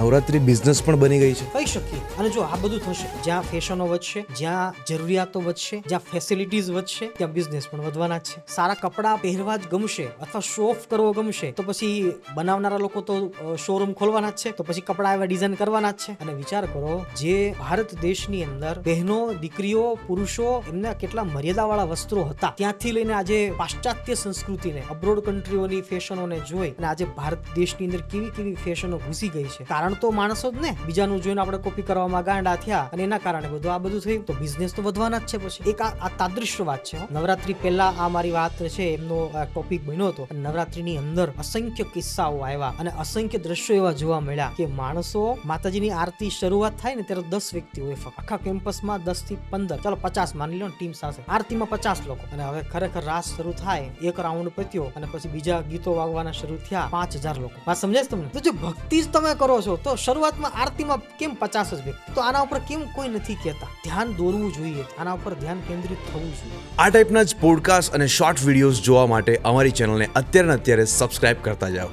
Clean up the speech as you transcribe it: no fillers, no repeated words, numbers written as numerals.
Navratri business પણ બની ગઈ છે કહી શકીએ. અને જો આ બધું થશે, જ્યાં ફેશનો વધશે, જ્યાં જરૂરિયાતો વધશે, જ્યાં ફેસિલિટીઝ વધશે, ત્યાં બિઝનેસ પણ વધવાના જ છે. સારા કપડાં પહેરવા જ ગમશે અથવા શો ઓફ કરવો ગમશે તો પછી બનાવનારા લોકો તો શોરૂમ ખોલવાના જ છે, તો પછી કપડા એવા ડિઝાઇન કરવાના જ છે. અને વિચાર કરો, જે ભારત દેશની અંદર બહેનો, દીકરીઓ, પુરુષો એમના કેટલા મર્યાદાવાળા વસ્ત્રો હતા, ત્યાંથી લઈને આજે પાશ્ચાત્ય સંસ્કૃતિને, અબ્રોડ કન્ટ્રીઓની ફેશનોને જોઈ અને આજે ભારત દેશની અંદર કેવી કેવી ફેશનો ઘૂસી ગઈ છે. કારણ તો માણસો જ ને, બીજાનું જોઈને આપણે કોપી કરવામાં ગાંડા થયા અને એના કારણે બધું આ બધું થયું. તો બિઝનેસ તો વધવાના જ છે. પછી એક આ તાદૃશ્ય વાત છે. નવરાત્રી પહેલા આ મારી વાત છે એમનો ટોપિક બન્યો હતો. નવરાત્રીની અંદર અસંખ્ય કિસ્સાઓ આવ્યા અને અસંખ્ય દ્રશ્યો એવા જોવા મળ્યા કે માણસો, માતાજીની આરતી શરૂઆત થાય ને ત્યારે 10 વ્યક્તિ હોય ફક્ત આખા કેમ્પસમાં, 10 થી 15, ચાલો 50 માની લો ટીમ સાથે, આરતીમાં 50 લોકો. અને હવે ખરેખર રાસ શરૂ થાય, એક રાઉન્ડ પત્યો અને પછી બીજા ગીતો વાગવાના શરૂ થયા, 5000 લોકો. વાત સમજાય તમને? તો જો ભક્તિ જ તમે કરો છો તો શરૂઆતમાં આરતીમાં કેમ 50 જ વ્યક્તિ? તો આના ઉપર કેમ કોઈ નથી કહેતા? ધ્યાન દોરવું જોઈએ, આના ઉપર ધ્યાન કેન્દ્રિત થવું જોઈએ. આ ટાઈપના જ પોડકાસ્ટ અને શોર્ટ વિડીયોઝ જોવા માટે અમારી ચેનલને અત્યારે સબસ્ક્રાઇબ કરતા જાઓ.